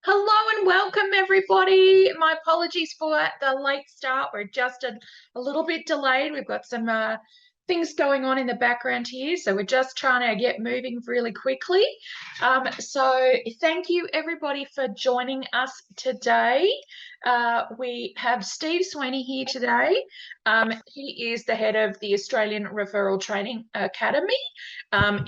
Hello and welcome, everybody. My apologies for the late start. We're just a little bit delayed. We've got some things going on in the background here, so we're just trying to get moving really quickly. So thank you, everybody, for joining us today. We have Steve Sweeney here today. He is the head of the Australian Referral Training Academy.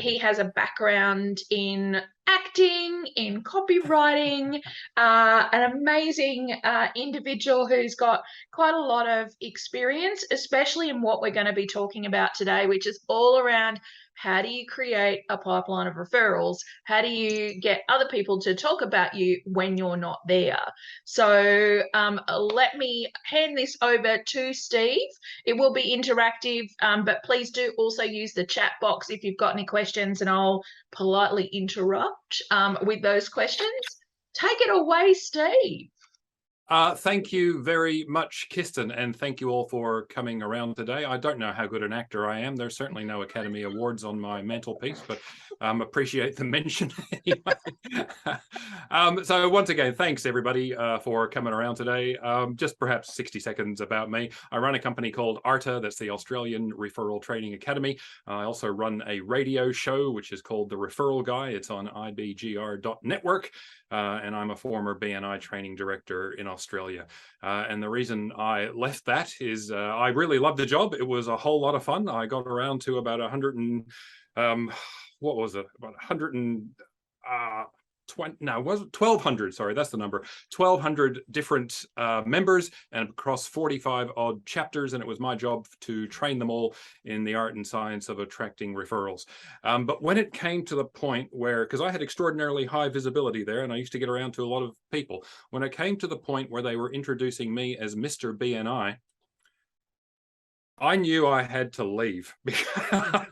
He has a background in acting, in copywriting, an amazing individual who's got quite a lot of experience, especially in what we're going to be talking about today, which is all around how do you create a pipeline of referrals? How do you get other people to talk about you when you're not there? So let me hand this over to Steve. It will be interactive, but please do also use the chat box if you've got any questions, and I'll politely interrupt with those questions. Take it away, Steve. Thank you very much, Kirsten, and thank you all for coming around today. I don't know how good an actor I am. There's certainly no Academy Awards on my mantelpiece, but appreciate the mention anyway. So once again, thanks everybody for coming around today. Just perhaps 60 seconds about me. I run a company called ARTA, that's the Australian Referral Training Academy. I also run a radio show, which is called The Referral Guy. It's on ibgr.network. And I'm a former BNI training director in Australia. And the reason I left that is I really loved the job. It was a whole lot of fun. I got around to about 100 and, what was it? About 100 and, 1,200, sorry, that's the number, 1,200 different members and across 45 odd chapters, and it was my job to train them all in the art and science of attracting referrals. But when it came to the point where, because I had extraordinarily high visibility there and I used to get around to a lot of people, when it came to the point where they were introducing me as Mr. BNI, I knew I had to leave because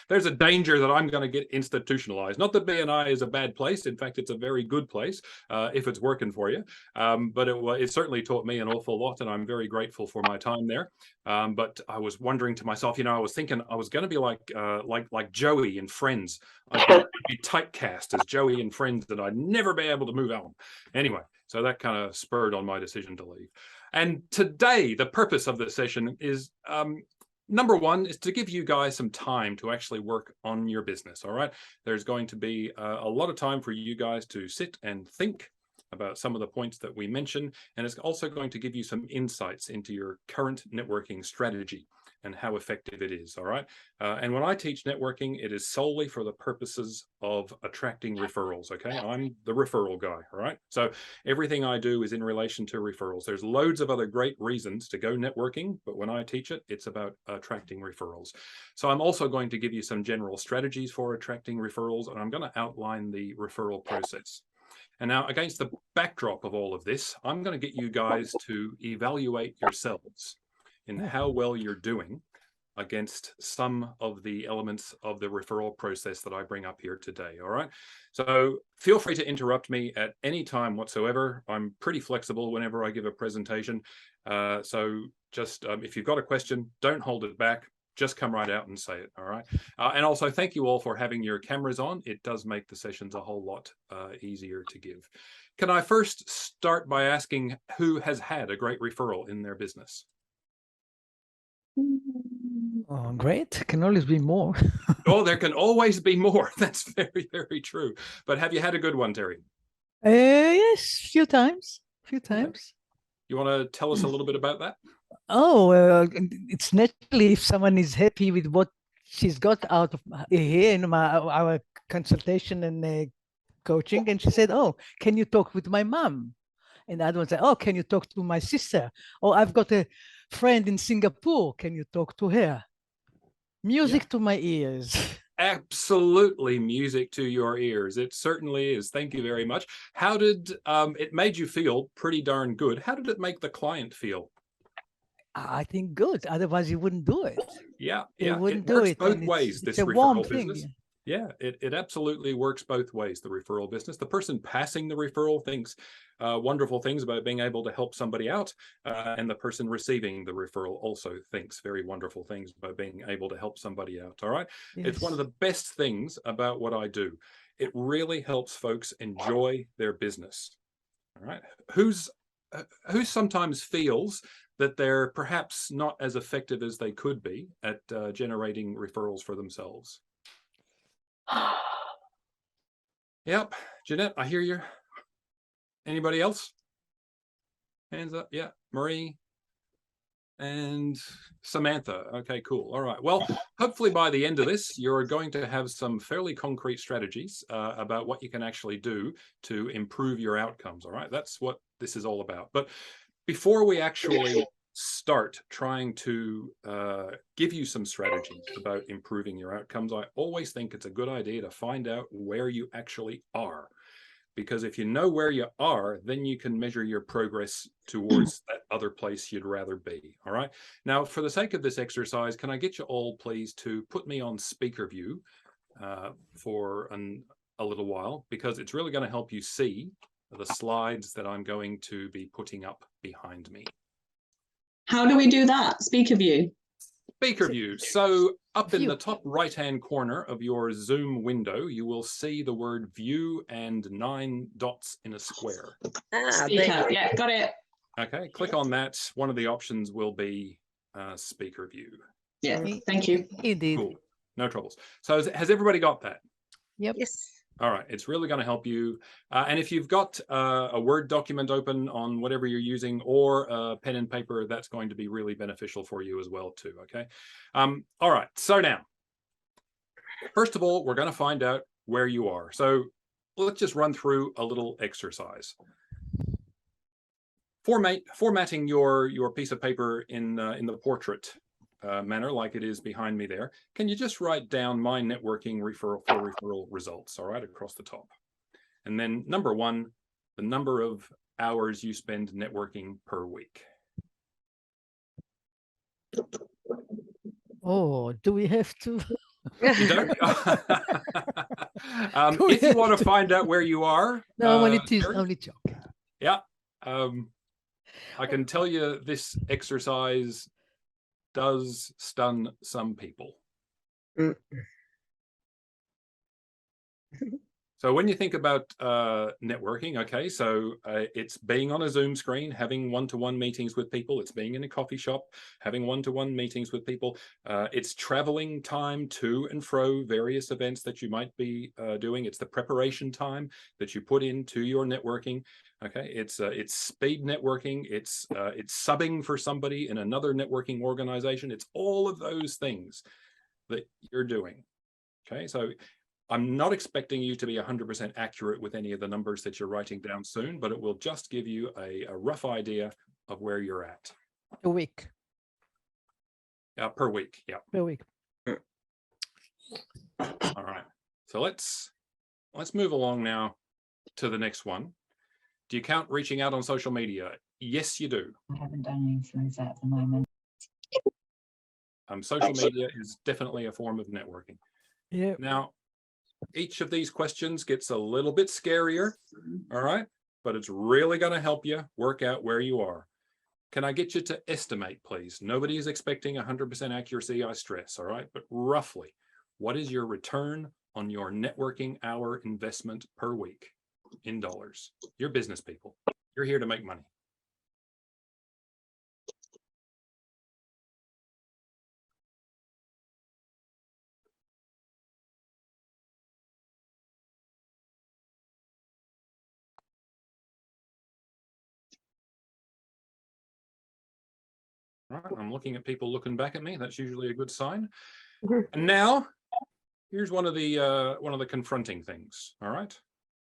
there's a danger that I'm going to get institutionalized. Not that BNI is a bad place. In fact, it's a very good place if it's working for you. But it certainly taught me an awful lot, and I'm very grateful for my time there. But I was wondering to myself, I was thinking I was going to be like Joey in Friends. I'd be typecast as Joey in Friends, and I'd never be able to move on. Anyway, so that kind of spurred on my decision to leave. And today, the purpose of the session is, number one, is to give you guys some time to actually work on your business, all right? There's going to be a lot of time for you guys to sit and think about some of the points that we mentioned, and it's also going to give you some insights into your current networking strategy and how effective it is, all right? And when I teach networking, it is solely for the purposes of attracting referrals, okay? I'm the referral guy, all right? So everything I do is in relation to referrals. There's loads of other great reasons to go networking, but when I teach it, it's about attracting referrals. So I'm also going to give you some general strategies for attracting referrals, and I'm going to outline the referral process. And now, against the backdrop of all of this, I'm going to get you guys to evaluate yourselves in how well you're doing against some of the elements of the referral process that I bring up here today, all right? So feel free to interrupt me at any time whatsoever. I'm pretty flexible whenever I give a presentation. So just if you've got a question, don't hold it back. Just come right out and say it, all right? And also thank you all for having your cameras on. It does make the sessions a whole lot easier to give. Can I first start by asking who has had a great referral in their business? Oh, great. Can always be more. Oh, there can always be more. That's very, very true. But have you had a good one, Terry? Yes, few times. You want to tell us a little bit about that? Oh, it's naturally if someone is happy with what she's got out of here in our consultation and coaching, and she said, "Oh, can you talk with my mom?" And the other one said, "Oh, can you talk to my sister?" Or I've got a friend in Singapore. Can you talk to her? Music to my ears. Absolutely music to your ears. It certainly is. Thank you very much. How did it made you feel? Pretty darn good. How did it make the client feel? I think good. Otherwise, you wouldn't do it. Yeah, They wouldn't do works it. both ways. It's This a warm referral thing. business. Yeah, it absolutely works both ways, the referral business. The person passing the referral thinks wonderful things about being able to help somebody out, and the person receiving the referral also thinks very wonderful things about being able to help somebody out, all right? Yes. It's one of the best things about what I do. It really helps folks enjoy their business. All right. Who sometimes feels that they're perhaps not as effective as they could be at generating referrals for themselves? Yep. Jeanette, I hear you. Anybody else? Hands up. Yeah. Marie and Samantha. Okay, cool. All right. Well, hopefully by the end of this, you're going to have some fairly concrete strategies about what you can actually do to improve your outcomes. All right. That's what this is all about. But before we actually start trying to give you some strategies about improving your outcomes, I always think it's a good idea to find out where you actually are. Because if you know where you are, then you can measure your progress towards that other place you'd rather be. All right. Now, for the sake of this exercise, can I get you all, please, to put me on speaker view for a little while, because it's really going to help you see the slides that I'm going to be putting up behind me. How do we do that? Speaker view. Speaker view. So up in the top right-hand corner of your Zoom window, you will see the word view and 9 dots in a square. Speaker. Yeah, got it. Okay, click on that. One of the options will be speaker view. Yeah, thank you. Indeed. Cool. No troubles. So has everybody got that? Yep. Yes. All right, it's really going to help you. And if you've got a Word document open on whatever you're using, or a pen and paper, that's going to be really beneficial for you as well too, okay? All right, so now, first of all, we're going to find out where you are. So let's just run through a little exercise. Formatting your piece of paper in the portrait manner, like it is behind me there. Can you just write down my networking referral results, all right, across the top? And then number 1, the number of hours you spend networking per week. Oh, do we have to? You don't? If you want to find out where you are, No, only Terry? only joke. Yeah, I can tell you this exercise does stun some people. So when you think about networking, okay, so it's being on a Zoom screen, having one-to-one meetings with people, it's being in a coffee shop, having one-to-one meetings with people, it's traveling time to and fro various events that you might be doing, it's the preparation time that you put into your networking, okay, it's speed networking, it's subbing for somebody in another networking organization, it's all of those things that you're doing, okay, so I'm not expecting you to be 100% accurate with any of the numbers that you're writing down soon, but it will just give you a rough idea of where you're at. A week. Per week, yeah. Per week. All right. So let's move along now to the next one. Do you count reaching out on social media? Yes, you do. I haven't done anything with that at the moment. Social media is definitely a form of networking. Yeah. Now, each of these questions gets a little bit scarier, all right? But it's really going to help you work out where you are. Can I get you to estimate, please? Nobody is expecting 100% accuracy, I stress, all right? But roughly, what is your return on your networking hour investment per week in dollars? You're business people. You're here to make money. All right, I'm looking at people looking back at me. That's usually a good sign. And now, here's one of the confronting things. All right.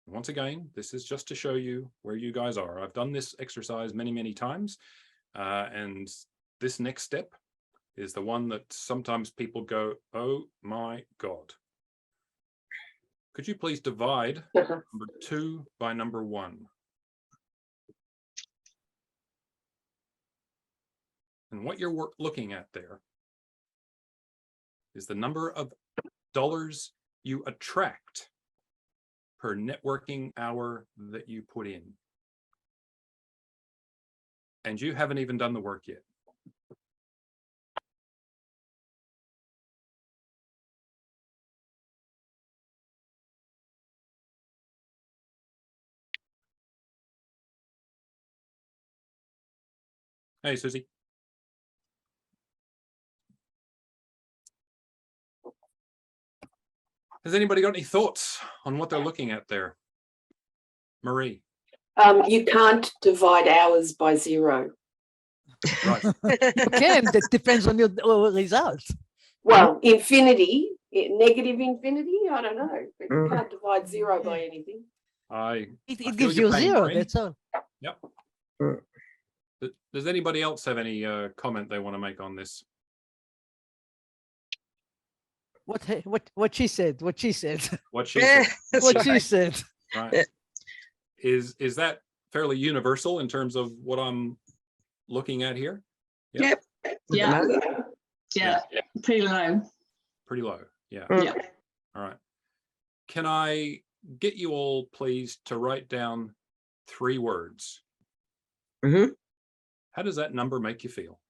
Once again, this is just to show you where you guys are. I've done this exercise many, many times, and this next step is the one that sometimes people go, "Oh my God." Could you please divide number 2 by number 1? And what you're looking at there is the number of dollars you attract per networking hour that you put in. And you haven't even done the work yet. Hey, Susie. Has anybody got any thoughts on what they're looking at there? Marie. You can't divide hours by 0. Right. You can. That depends on your results. Well, infinity, negative infinity, I don't know. But you can't divide 0 by anything. I It feel gives your you pain, 0. Marie. That's all. Yep. Does anybody else have any comment they want to make on this? What she said. What she said. What she said. What she said. Right. Is that fairly universal in terms of what I'm looking at here? Yep. Yeah. Yeah. Pretty low. Pretty low. Yeah. Yeah. All right. Can I get you all, please, to write down 3 words? Mm-hmm. How does that number make you feel?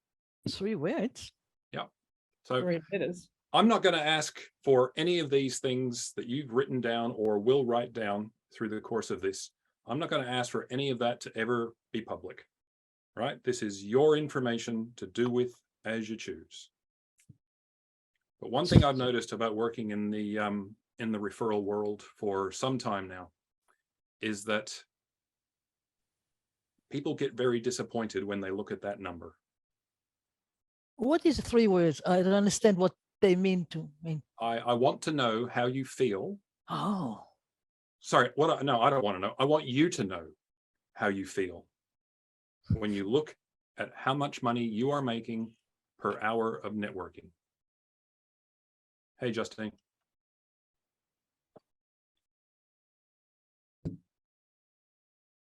3 words. Yeah. So 3 letters. I'm not going to ask for any of these things that you've written down or will write down through the course of this. I'm not going to ask for any of that to ever be public, right? This is your information to do with as you choose. But one thing I've noticed about working in the referral world for some time now is that people get very disappointed when they look at that number. What is 3 words? I don't understand what they mean to mean. I want to know how you feel. Oh. Sorry, no, I don't want to know. I want you to know how you feel when you look at how much money you are making per hour of networking. Hey, Justine.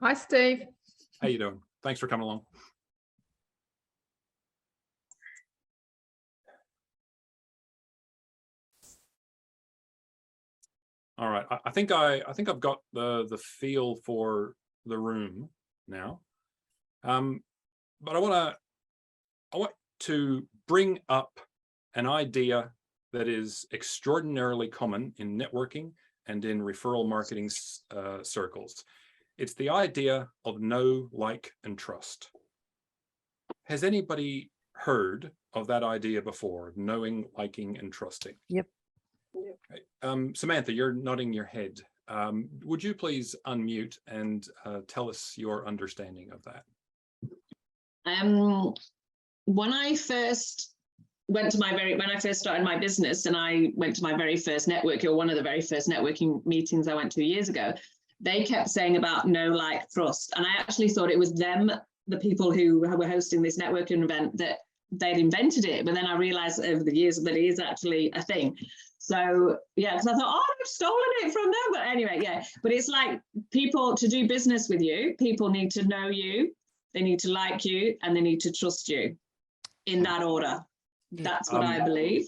Hi, Steve. How you doing? Thanks for coming along. All right, I think I've got the feel for the room now, but I want to bring up an idea that is extraordinarily common in networking and in referral marketing circles. It's the idea of know, like, and trust. Has anybody heard of that idea before? Knowing, liking, and trusting. Yep. Okay. Samantha, you're nodding your head. Would you please unmute and tell us your understanding of that? When I first went to when I first started my business and I went to my very first networking, or one of the very first networking meetings I went to years ago, they kept saying about know, like, trust. And I actually thought it was them, the people who were hosting this networking event, that they'd invented it. But then I realized over the years that it is actually a thing. So yeah, because I thought, oh, I've stolen it from them. But anyway, yeah. But it's like, people, to do business with you, people need to know you, they need to like you, and they need to trust you, in that order. That's what I believe.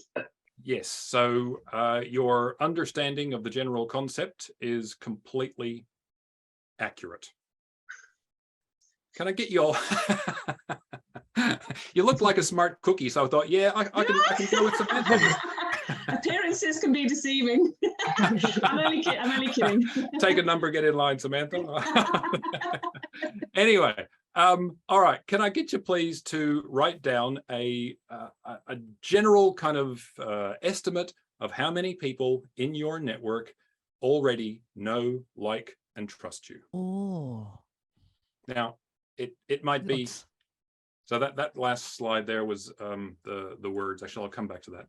Yes, so your understanding of the general concept is completely accurate. Can I get you all? You look like a smart cookie, so I thought, yeah, I can go with Samantha. Appearances can be deceiving. I'm only kidding. Take a number, get in line, Samantha. Anyway, all right. Can I get you please to write down a general kind of estimate of how many people in your network already know, like, and trust you? Oh. Now, it might be. So that last slide there was the words. Actually, I'll come back to that.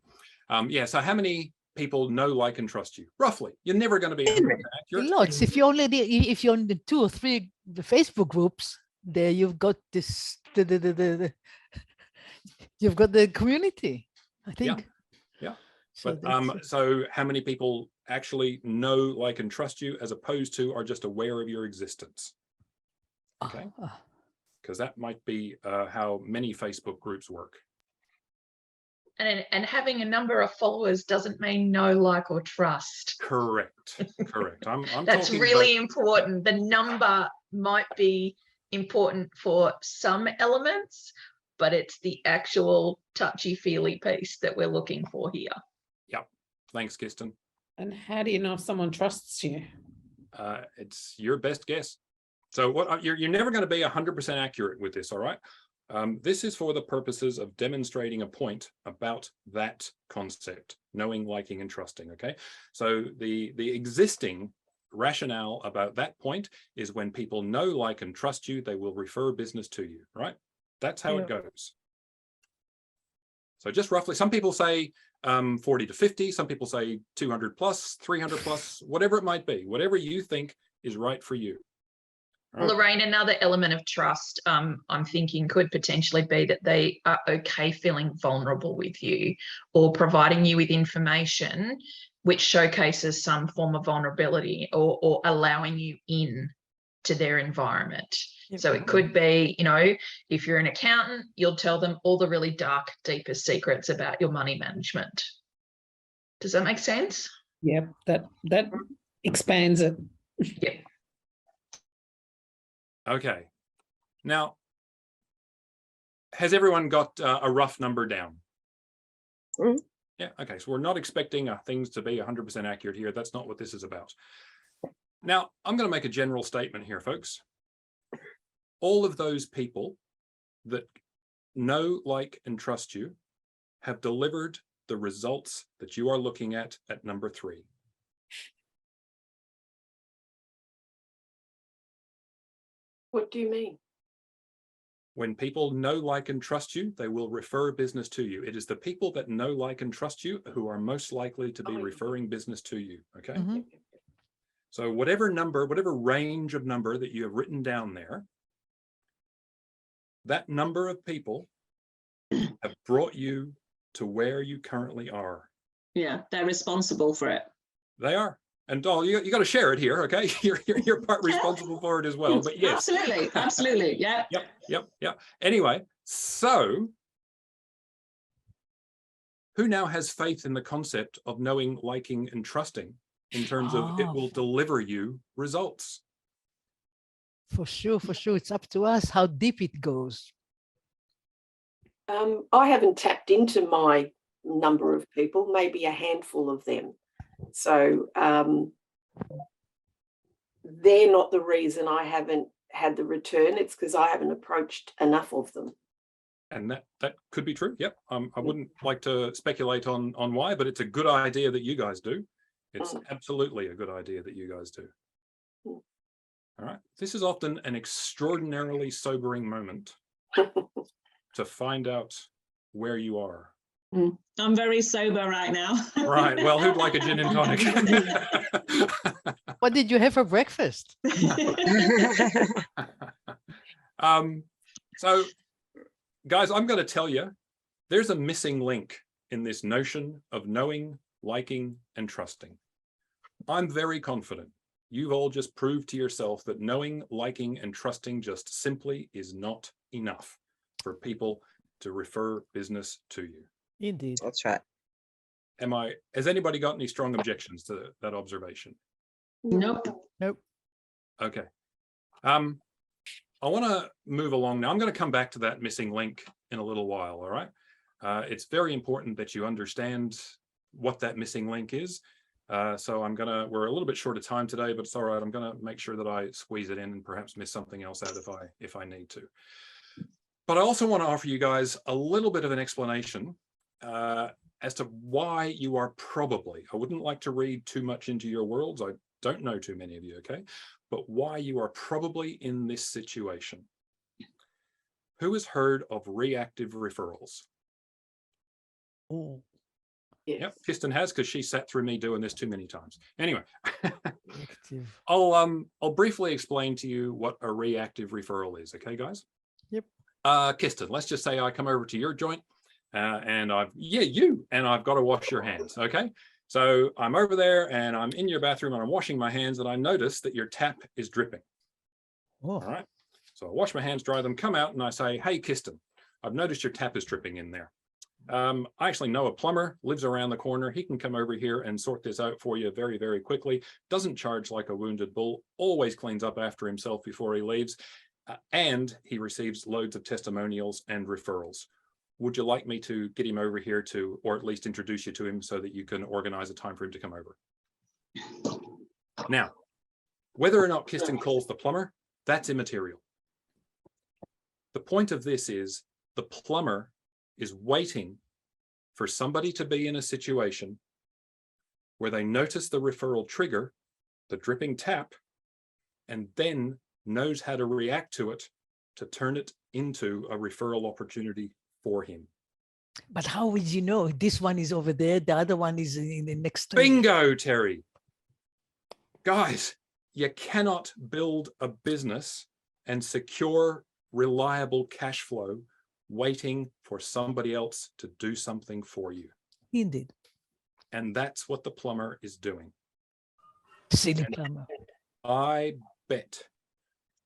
Yeah. So how many people know, like, and trust you? Roughly. You're never going to be accurate. Lots. If you're on the 2 or 3 the Facebook groups, there you've got this you've got the community, I think. Yeah. So But so how many people actually know, like, and trust you, as opposed to are just aware of your existence? Okay. Because that might be how many Facebook groups work. And having a number of followers doesn't mean know, like, or trust. Correct. Correct. I'm That's talking really about, important. The number might be important for some elements, but it's the actual touchy-feely piece that we're looking for here. Yep. Thanks, Kirsten. And how do you know if someone trusts you? It's your best guess. So what you're never going to be 100% accurate with this, all right? This is for the purposes of demonstrating a point about that concept, knowing, liking, and trusting, okay? So the existing rationale about that point is when people know, like, and trust you, they will refer business to you, right? That's how it goes. So just roughly, some people say 40 to 50, some people say 200 plus, 300 plus, whatever it might be, whatever you think is right for you. Right. Lorraine, another element of trust I'm thinking could potentially be that they are okay feeling vulnerable with you or providing you with information which showcases some form of vulnerability or allowing you in to their environment. So it could be, you know, if you're an accountant, you'll tell them all the really dark, deeper secrets about your money management. Does that make sense? Yep, that expands it. Yep. Okay. Now, has everyone got a rough number down? Yeah, okay. So we're not expecting things to be 100% accurate here. That's not what this is about. Now, I'm going to make a general statement here, folks. All of those people that know, like, and trust you have delivered the results that you are looking at number 3. What do you mean? When people know, like, and trust you, they will refer business to you. It is the people that know, like, and trust you who are most likely to be referring business to you, okay? So whatever number, whatever range of number that you have written down there, that number of people have brought you to where you currently are. Yeah, they're responsible for it. They are. And Doll, you got to share it here, okay? You're part responsible for it as well, but yes. Absolutely, absolutely, yeah. Yep. Anyway, so who now has faith in the concept of knowing, liking, and trusting in terms of it will deliver you results? For sure. It's up to us how deep it goes. I haven't tapped into my number of people, maybe a handful of them. So they're not the reason I haven't had the return. It's because I haven't approached enough of them. And that could be true. Yep. I wouldn't like to speculate on why, but it's a good idea that you guys do. It's absolutely a good idea that you guys do. All right. This is often an extraordinarily sobering moment to find out where you are. I'm very sober right now. Right. Well, who'd like a gin and tonic? What did you have for breakfast? So, guys, I'm going to tell you, there's a missing link in this notion of knowing, liking, and trusting. I'm very confident you've all just proved to yourself that knowing, liking, and trusting just simply is not enough for people to refer business to you. Indeed. That's right. Has anybody got any strong objections to that observation? Nope. Okay. I want to move along now. I'm going to come back to that missing link in a little while, all right? It's very important that you understand what that missing link is. So we're a little bit short of time today, but it's all right. I'm going to make sure that I squeeze it in and perhaps miss something else out if I need to. But I also want to offer you guys a little bit of an explanation as to why you are probably, I wouldn't like to read too much into your worlds. I don't know too many of you, okay? But why you are probably in this situation. Who has heard of reactive referrals? Oh, Yes. Yep, Kirsten has, because she sat through me doing this too many times. Anyway, active. I'll briefly explain to you what a reactive referral is, okay, guys? Yep. Kirsten, let's just say I come over to your joint and I've got to wash your hands, okay? So I'm over there and I'm in your bathroom and I'm washing my hands and I notice that your tap is dripping. Oh. All right. So I wash my hands, dry them, come out and I say, hey, Kirsten, I've noticed your tap is dripping in there. I actually know a plumber, lives around the corner. He can come over here and sort this out for you very, very quickly. Doesn't charge like a wounded bull, always cleans up after himself before he leaves. And he receives loads of testimonials and referrals. Would you like me to get him over here or at least introduce you to him so that you can organize a time for him to come over? Now, whether or not Kirsten calls the plumber, that's immaterial. The point of this is the plumber is waiting for somebody to be in a situation where they notice the referral trigger, the dripping tap, and then knows how to react to it to turn it into a referral opportunity for him. But how would you know this one is over there, the other one is in the next? Bingo, Terry. Guys, you cannot build a business and secure reliable cash flow waiting for somebody else to do something for you. Indeed. And that's what the plumber is doing. Silly plumber. I bet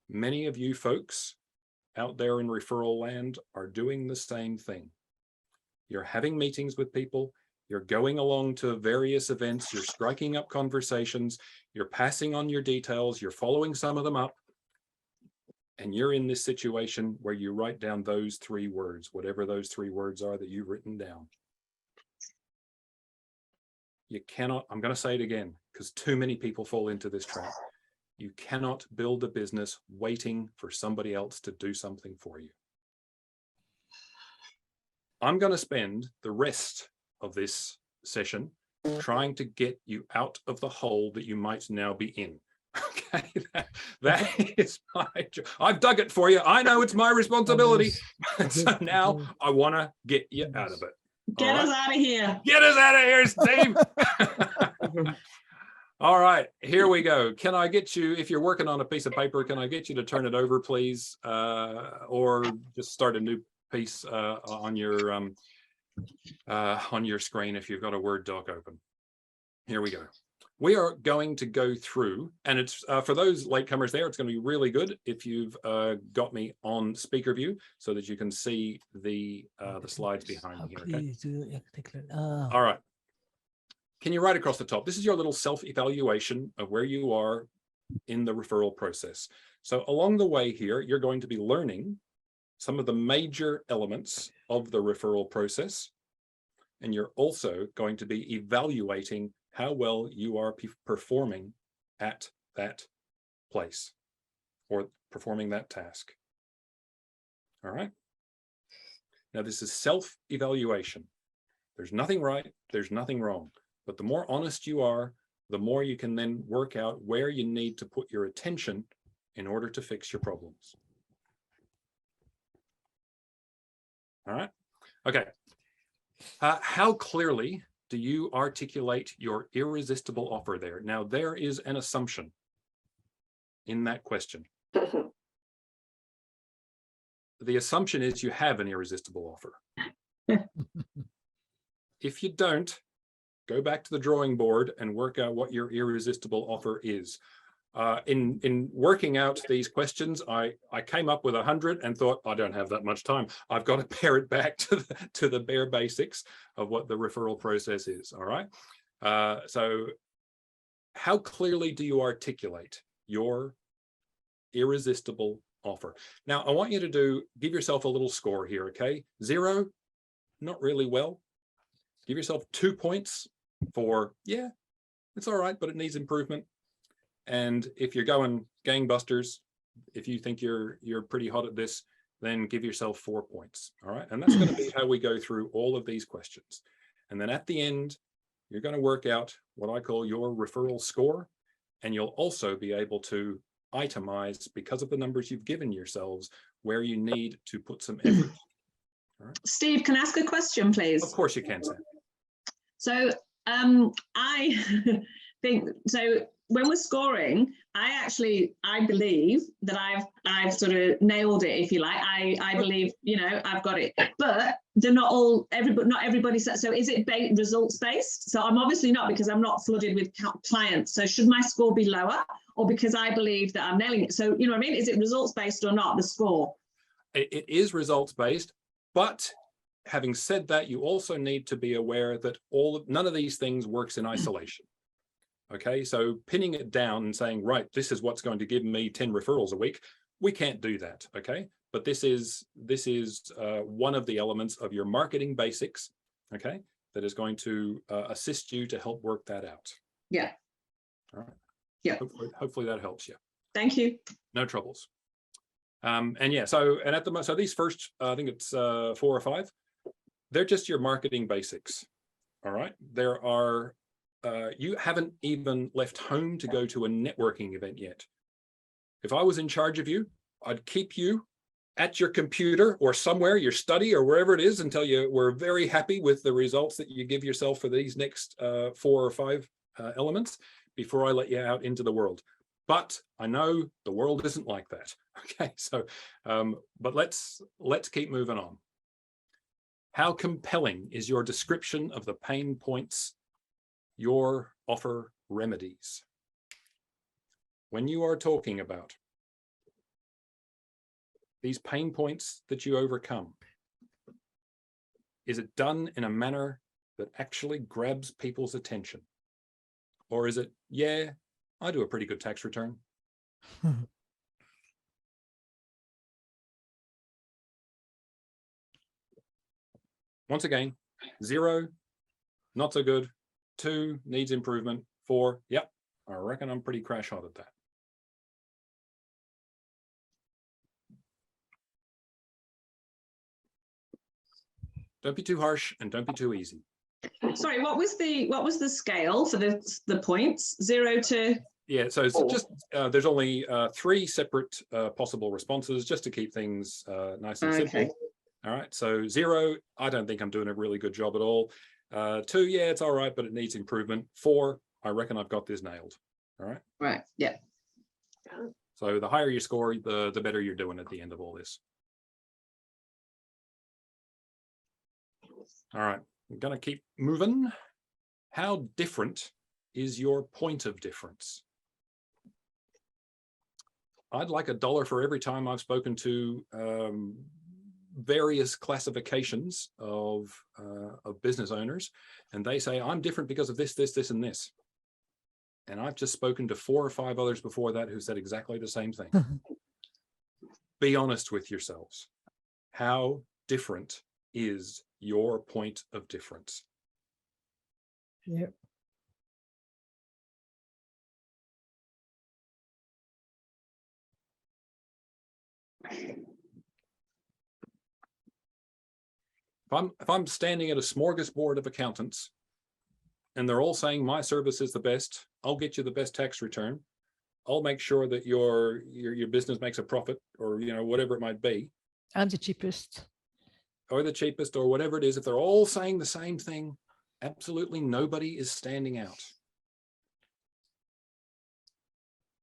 many of you folks out there in referral land are doing the same thing. You're having meetings with people, you're going along to various events, you're striking up conversations, you're passing on your details, you're following some of them up, and you're in this situation where you write down those 3 words, whatever those 3 words are that you've written down. You cannot, I'm going to say it again, because too many people fall into this trap. You cannot build a business waiting for somebody else to do something for you. I'm going to spend the rest of this session trying to get you out of the hole that you might now be in. Okay, that is my job. I've dug it for you. I know it's my responsibility. So now I want to get you out of it. Get us out of here. Get us out of here, Steve. All right, here we go. Can I get you, if you're working on a piece of paper, can I get you to turn it over, please? Or just start a new piece on your screen if you've got a Word doc open. Here we go. We are going to go through, and it's for those latecomers there, it's going to be really good if you've got me on speaker view so that you can see the slides behind me here. Okay? All right. Can you write across the top? This is your little self-evaluation of where you are in the referral process. So along the way here, you're going to be learning some of the major elements of the referral process. And you're also going to be evaluating how well you are performing at that place or performing that task. All right. Now, this is self-evaluation. There's nothing right, there's nothing wrong. But the more honest you are, the more you can then work out where you need to put your attention in order to fix your problems. All right. Okay. How clearly do you articulate your irresistible offer there? Now, there is an assumption in that question. The assumption is you have an irresistible offer. If you don't, go back to the drawing board and work out what your irresistible offer is. In working out these questions, I came up with 100 and thought, I don't have that much time. I've got to pare it back to the bare basics of what the referral process is. All right. So how clearly do you articulate your irresistible offer? Now, I want you to give yourself a little score here. Okay. 0, not really well. Give yourself 2 points for, yeah, it's all right, but it needs improvement. And if you're going gangbusters, if you think you're pretty hot at this, then give yourself 4 points. All right. And that's going to be how we go through all of these questions. And then at the end, you're going to work out what I call your referral score. And you'll also be able to itemize, because of the numbers you've given yourselves, where you need to put some effort. All right. Steve, can I ask a question, please? Of course you can, Sam. So I think, so when we're scoring, I believe that I've sort of nailed it, if you like. I believe, you know, I've got it, but they're not everybody says. So is it results based? So I'm obviously not, because I'm not flooded with clients. So should my score be lower, or because I believe that I'm nailing it? So, you know what I mean? Is it results based or not, the score? It is results based, but having said that, you also need to be aware that none of these things works in isolation. Okay, so pinning it down and saying, right, this is what's going to give me 10 referrals a week, we can't do that. Okay, but this is one of the elements of your marketing basics. Okay, that is going to assist you to help work that out. Yeah. All right. Yeah. Hopefully that helps you. Thank you. No troubles. And yeah, so at the moment, so these first, I think it's 4 or 5, they're just your marketing basics. All right. There are, you haven't even left home to go to a networking event yet. If I was in charge of you, I'd keep you at your computer or somewhere, your study or wherever it is, until you were very happy with the results that you give yourself for these next 4 or 5 elements before I let you out into the world. But I know the world isn't like that. Okay, so, but let's keep moving on. How compelling is your description of the pain points your offer remedies? When you are talking about these pain points that you overcome, is it done in a manner that actually grabs people's attention? Or is it, yeah, I do a pretty good tax return? Once again, 0, not so good. 2, needs improvement. 4, yep, I reckon I'm pretty crash hot at that. Don't be too harsh and don't be too easy. Sorry, what was the scale for the points? 0 to? Yeah, so it's just there's only 3 separate possible responses, just to keep things nice and simple. Okay. All right, so 0, I don't think I'm doing a really good job at all. 2, yeah, it's all right, but it needs improvement. 4, I reckon I've got this nailed. All right. Right. Yeah. So the higher you score, the better you're doing at the end of all this. All right, I'm gonna keep moving. How different is your point of difference? I'd like $1 for every time I've spoken to various classifications of business owners, and they say, I'm different because of this, this, this, and this. And I've just spoken to 4 or 5 others before that who said exactly the same thing. Be honest with yourselves. How different is your point of difference? Yeah. If I'm standing at a smorgasbord of accountants and they're all saying my service is the best, I'll get you the best tax return, I'll make sure that your business makes a profit, or whatever it might be, I'm the cheapest. or the cheapest, or whatever it is, if they're all saying the same thing, absolutely nobody is standing out.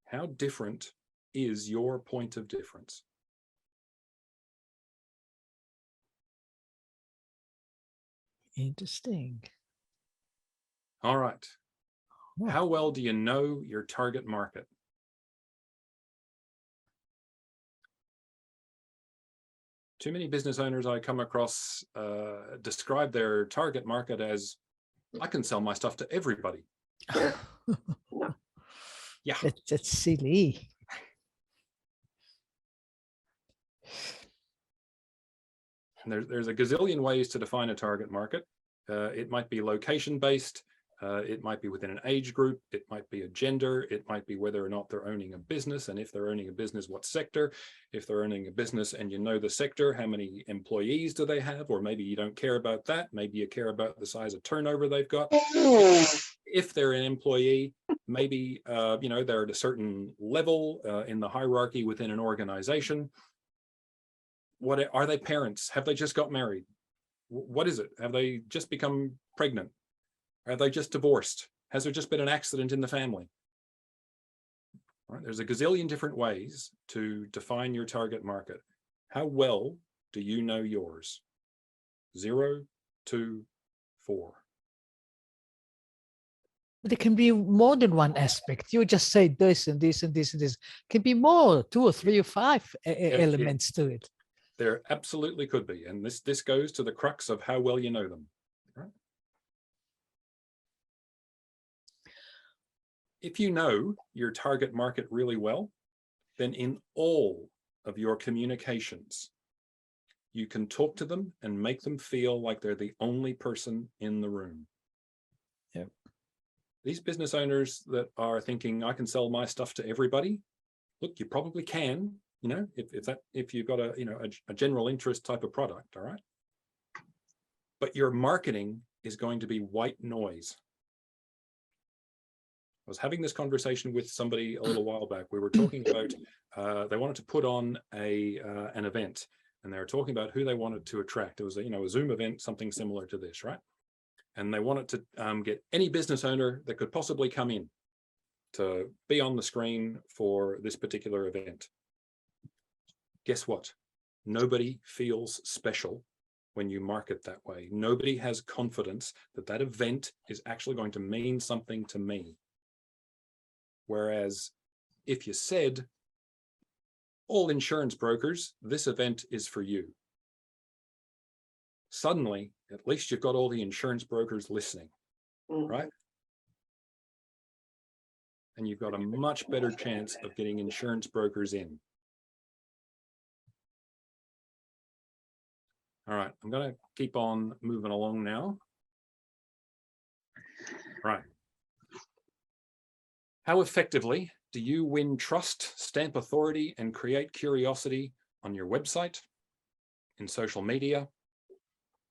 How different is your point of difference? Interesting. All right. Oh. How well do you know your target market? Too many business owners I come across describe their target market as, I can sell my stuff to everybody. No. Yeah. That's silly. And there's a gazillion ways to define a target market. It might be location based. It might be within an age group. It might be a gender. It might be whether or not they're owning a business. And if they're owning a business, what sector? If they're owning a business and you know the sector, how many employees do they have? Or maybe you don't care about that. Maybe you care about the size of turnover they've got. If they're an employee, maybe they're at a certain level in the hierarchy within an organization. What are they? Parents? Have they just got married? What is it? Have they just become pregnant? Are they just divorced? Has there just been an accident in the family? All right, there's a gazillion different ways to define your target market. How well do you know yours? 0, 2, 4. But it can be more than one aspect. You just say this and this and this and this. It can be more, 2 or 3 or 5 elements to it. There absolutely could be. And this goes to the crux of how well you know them. Right? If you know your target market really well, then in all of your communications, you can talk to them and make them feel like they're the only person in the room. Yep. These business owners that are thinking, I can sell my stuff to everybody. Look, you probably can. you know, if you've got a, you know, a general interest type of product, all right? But your marketing is going to be white noise. I was having this conversation with somebody a little while back. We were talking about, they wanted to put on an event, and they were talking about who they wanted to attract. It was a, you know, a Zoom event, something similar to this, right? And they wanted to get any business owner that could possibly come in to be on the screen for this particular event. Guess what? Nobody feels special when you market that way. Nobody has confidence that that event is actually going to mean something to me. Whereas if you said, all insurance brokers, this event is for you. Suddenly, at least you've got all the insurance brokers listening, right? And you've got a much better chance of getting insurance brokers in. All right, I'm going to keep on moving along now. Right. How effectively do you win trust, stamp authority, and create curiosity on your website, in social media,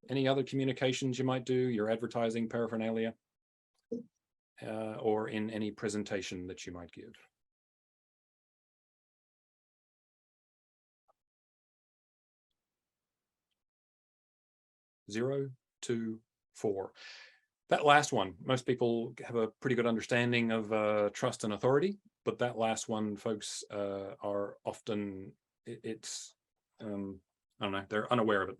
any other communications you might do, your advertising paraphernalia, or in any presentation that you might give? Zero, 2, 4. That last one, most people have a pretty good understanding of trust and authority, but that last one, folks, are often, I don't know, they're unaware of it.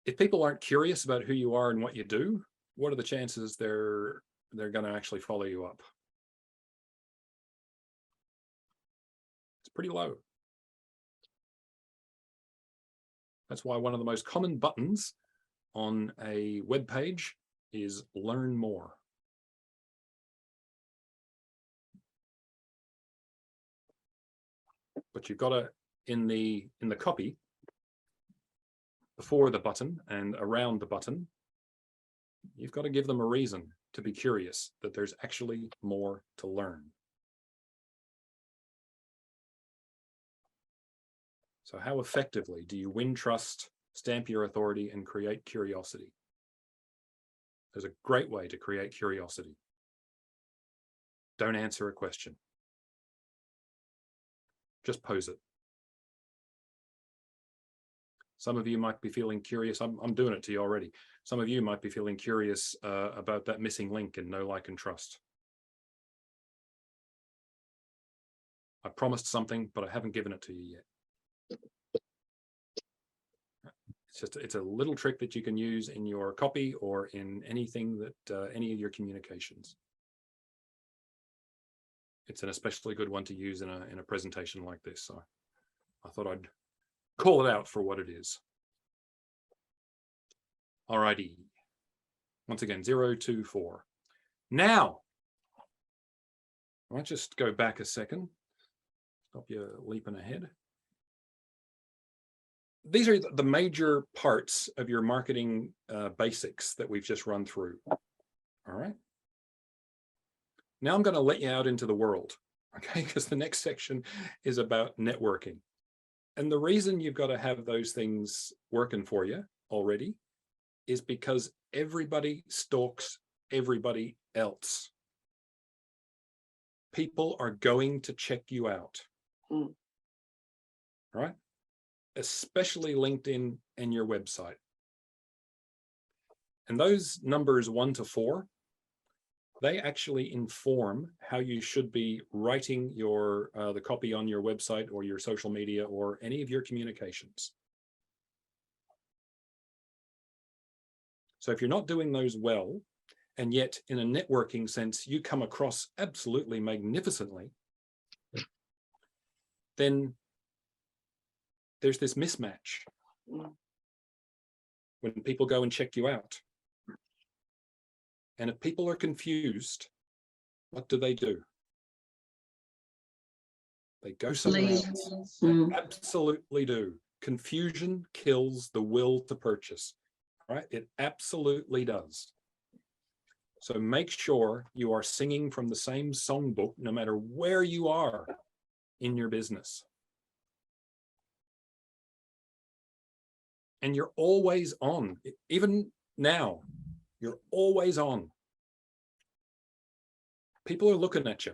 If people aren't curious about who you are and what you do, what are the chances they're going to actually follow you up? It's pretty low. That's why one of the most common buttons on a web page is learn more. But you've got to, in the copy, before the button and around the button, you've got to give them a reason to be curious, that there's actually more to learn. So how effectively do you win trust, stamp your authority, and create curiosity? There's a great way to create curiosity. Don't answer a question. Just pose it. Some of you might be feeling curious. I'm doing it to you already. Some of you might be feeling curious about that missing link in Know, Like, and Trust. I promised something, but I haven't given it to you yet. It's a little trick that you can use in your copy or in anything that any of your communications. It's an especially good one to use in a presentation like this. So I thought I'd call it out for what it is. Alrighty. Once again, 0, 2, 4. Now, I might just go back a second. Stop you leaping ahead. These are the major parts of your marketing basics that we've just run through. All right. Now I'm going to let you out into the world, okay? Because the next section is about networking. And the reason you've got to have those things working for you already is because everybody stalks everybody else. People are going to check you out. Right? Especially LinkedIn and your website. And those numbers 1 to 4, they actually inform how you should be writing your the copy on your website or your social media or any of your communications. So if you're not doing those well, and yet in a networking sense, you come across absolutely magnificently, then there's this mismatch when people go and check you out. And if people are confused, what do? They go somewhere else. They absolutely do. Confusion kills the will to purchase, right? It absolutely does. So make sure you are singing from the same songbook, no matter where you are in your business. And you're always on. Even now, you're always on. People are looking at you.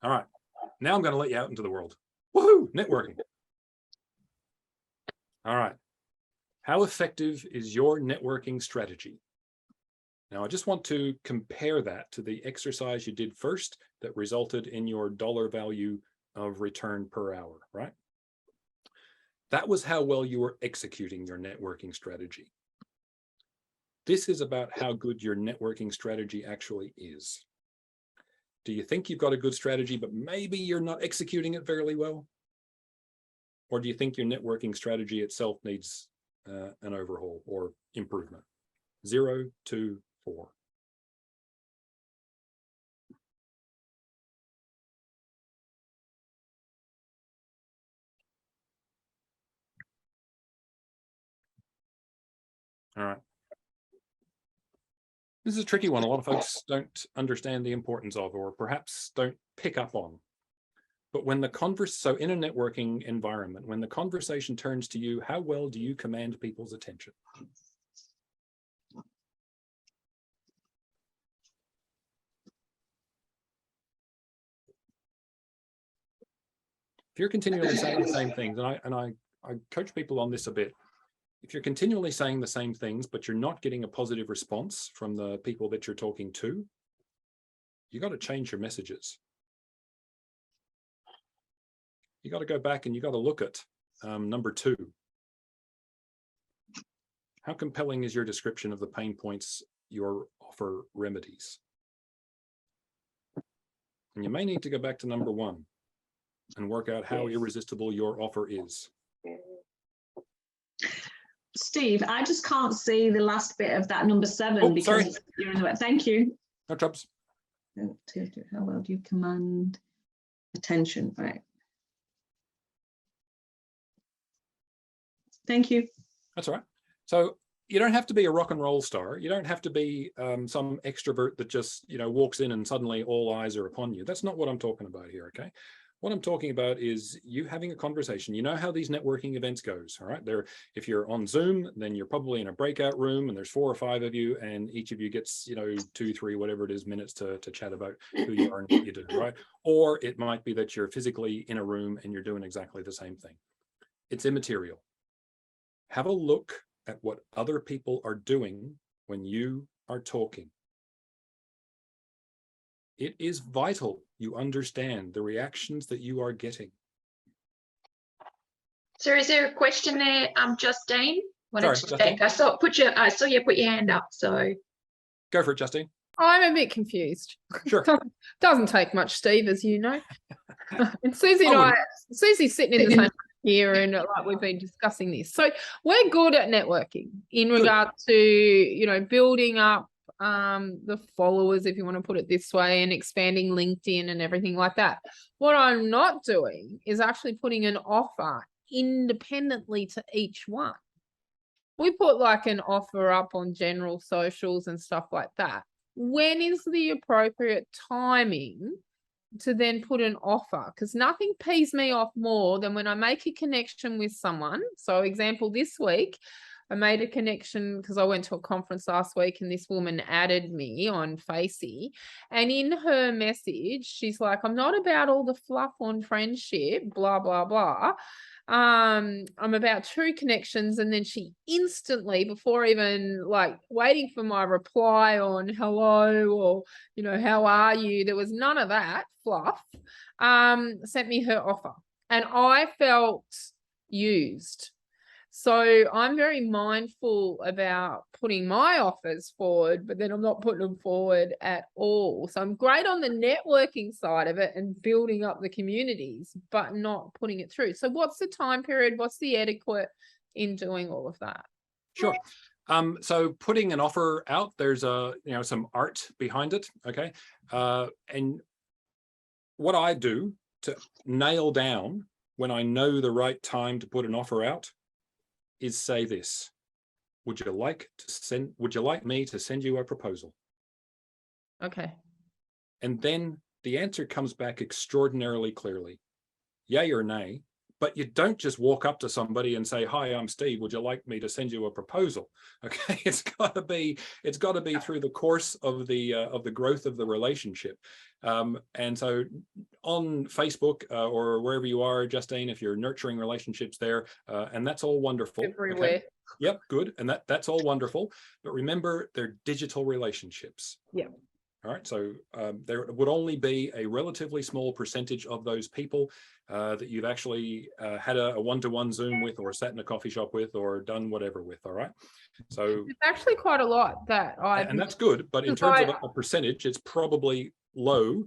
All right, now I'm going to let you out into the world. Woohoo, networking. All right, how effective is your networking strategy? Now, I just want to compare that to the exercise you did first that resulted in your dollar value of return per hour, right? That was how well you were executing your networking strategy. This is about how good your networking strategy actually is. Do you think you've got a good strategy, but maybe you're not executing it fairly well? Or do you think your networking strategy itself needs an overhaul or improvement? 0 to 4. All right. This is a tricky one. A lot of folks don't understand the importance of, or perhaps don't pick up on. But when the so in a networking environment, when the conversation turns to you, how well do you command people's attention? If you're continually saying the same things, and I coach people on this a bit, if you're continually saying the same things, but you're not getting a positive response from the people that you're talking to, you got to change your messages. You got to go back and you got to look at number 2. How compelling is your description of the pain points your offer remedies? And you may need to go back to number 1 and work out how irresistible your offer is. Steve, I just can't see the last bit of that number 7 because sorry. you're in the way. Thank you. No troubles. How well do you command attention? Right. Thank you. That's all right. So you don't have to be a rock and roll star. You don't have to be some extrovert that just, walks in and suddenly all eyes are upon you. That's not what I'm talking about here, okay? What I'm talking about is you having a conversation. You know how these networking events goes, all right? If you're on Zoom, then you're probably in a breakout room and there's 4 or 5 of you, and each of you gets, 2, 3, whatever it is, minutes to chat about who you are and what you do, right? Or it might be that you're physically in a room and you're doing exactly the same thing. It's immaterial. Have a look at what other people are doing when you are talking. It is vital you understand the reactions that you are getting. So is there a question there, Justine? Sorry, Justine. I saw you put your hand up, so. Go for it, Justine. I'm a bit confused. Sure. Doesn't take much, Steve, as you know. And Susie and Susie's sitting in the same here, and like we've been discussing this. So we're good at networking in regard to, building up the followers, if you want to put it this way, and expanding LinkedIn and everything like that. What I'm not doing is actually putting an offer independently to each one. We put like an offer up on general socials and stuff like that. When is the appropriate timing to then put an offer? Because nothing pees me off more than when I make a connection with someone. So example, this week, I made a connection because I went to a conference last week and this woman added me on Facey. And in her message, she's like, I'm not about all the fluff on friendship, blah, blah, blah. I'm about true connections. And then she instantly, before even like waiting for my reply on hello or, how are you? There was none of that fluff, sent me her offer. And I felt used. So I'm very mindful about putting my offers forward, but then I'm not putting them forward at all. So I'm great on the networking side of it and building up the communities, but not putting it through. So what's the time period? What's the etiquette in doing all of that? Sure. So putting an offer out, there's some art behind it. Okay. And what I do to nail down when I know the right time to put an offer out is say this: would you like me to send you a proposal? Okay. And then the answer comes back extraordinarily clearly, yay or nay. But you don't just walk up to somebody and say, "Hi, I'm Steve. Would you like me to send you a proposal?" Okay, it's got to be through the course of the growth of the relationship. And so on Facebook or wherever you are, Justine, if you're nurturing relationships there, and that's all wonderful. Everywhere. Okay? Yep, good, and that's all wonderful. But remember, they're digital relationships. Yeah. All right, so there would only be a relatively small percentage of those people that you've actually had a one-to-one Zoom with, or sat in a coffee shop with, or done whatever with. All right, so It's actually quite a lot that and that's good, but in terms of a percentage, it's probably low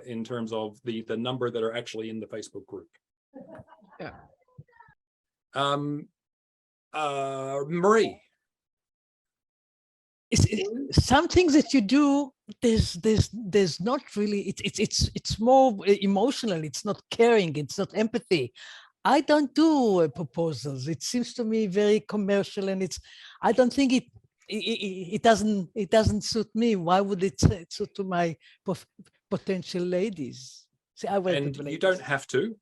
in terms of the number that are actually in the Facebook group. Yeah. Marie. Some things that you do, there's not really, it's more emotional, it's not caring, it's not empathy. I don't do proposals. It seems to me very commercial, and I don't think it doesn't suit me. Why would it suit to my potential ladies? See, I work And with you ladies. don't have to.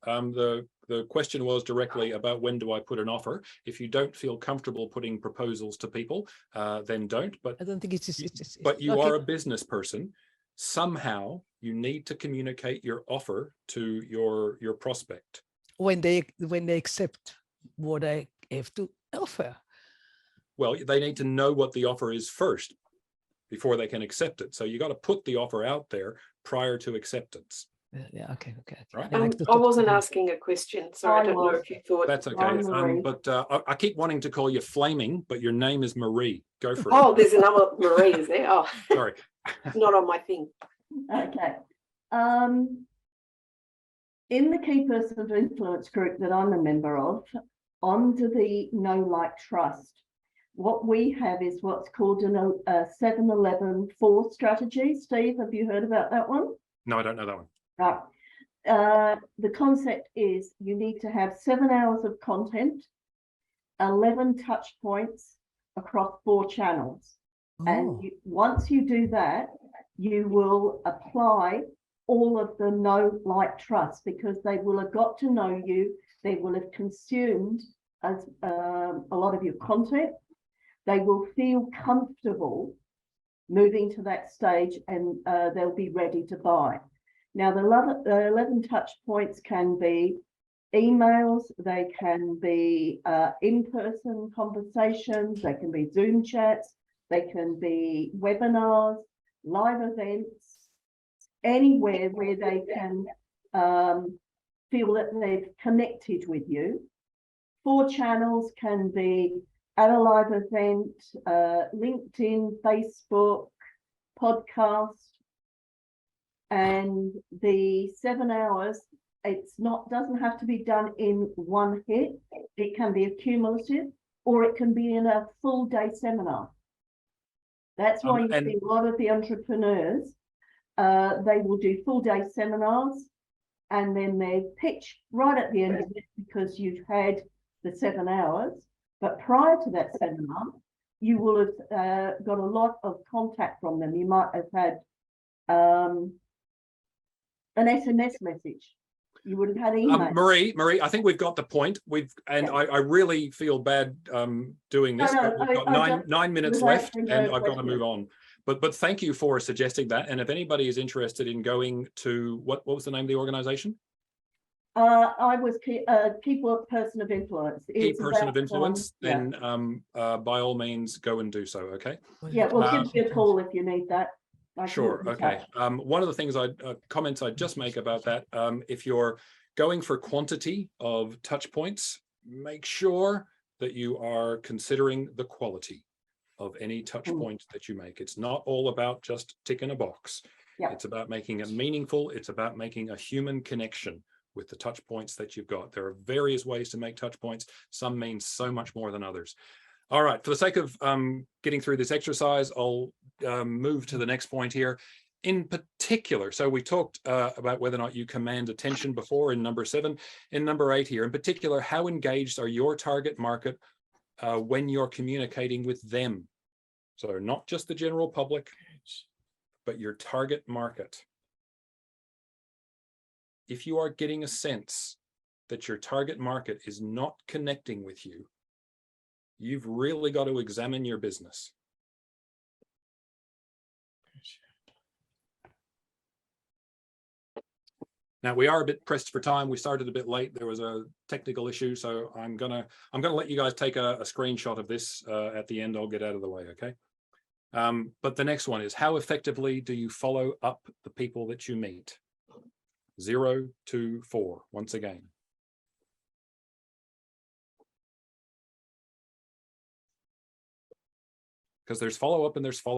The question was directly about when do I put an offer. If you don't feel comfortable putting proposals to people, then don't. But I don't think it's but you okay. are a business person. Somehow you need to communicate your offer to your prospect. When they accept what I have to offer. Well, they need to know what the offer is first before they can accept it. So you got to put the offer out there prior to acceptance. Yeah, okay. Right. I wasn't asking a question, so I don't know if you thought. That's okay. But I keep wanting to call you Flaming, but your name is Marie. Go for it. Oh, there's another Marie, is there? Oh, sorry. Not on my thing. Okay. In the key person of influence group that I'm a member of, under the know, like, trust, what we have is what's called a 7-11-4 strategy. Steve, have you heard about that one? No, I don't know that one. Right. The concept is you need to have 7 hours of content, 11 touch points across 4 channels. And once you do that, you will apply all of the know, like, trust, because they will have got to know you. They will have consumed a lot of your content. They will feel comfortable moving to that stage, and they'll be ready to buy. Now, the 11 touch points can be emails, they can be in-person conversations, they can be Zoom chats, they can be webinars, live events, anywhere where they can feel that they've connected with you. 4 channels can be at a live event, LinkedIn, Facebook, podcast. And the 7 hours, doesn't have to be done in one hit. It can be accumulative, or it can be in a full day seminar. That's why you see a lot of the entrepreneurs, they will do full day seminars, and then they pitch right at the end of it because you've had the 7 hours. But prior to that seminar, you will have got a lot of contact from them. You might have had an SMS message. You would have had email. Marie, I think we've got the point. I really feel bad doing this, but we've got 9 minutes left, and I've got to move on. But thank you for suggesting that. And if anybody is interested in going to what was the name of the organization? I was key person of influence. Key person of influence. Then by all means, go and do so. Okay. Yeah, we'll give you a call if you need that. Sure. Okay. One of the things comments I'd just make about that, if you're going for quantity of touch points, make sure that you are considering the quality of any touch point that you make. It's not all about just ticking a box. Yeah. It's about making it meaningful. It's about making a human connection with the touch points that you've got. There are various ways to make touch points. Some mean so much more than others. All right, for the sake of getting through this exercise, I'll move to the next point here. In particular, so we talked about whether or not you command attention before in number 7. In number 8 here, in particular, how engaged are your target market when you're communicating with them? So not just the general public, but your target market. if you are getting a sense that your target market is not connecting with you, you've really got to examine your business. Now we are a bit pressed for time. We started a bit late. There was a technical issue, so I'm gonna let you guys take a screenshot of this at the end. I'll get out of the way, okay? But the next one is, how effectively do you follow up the people that you meet? 0 to 4, once again. Because there's follow up and there's follow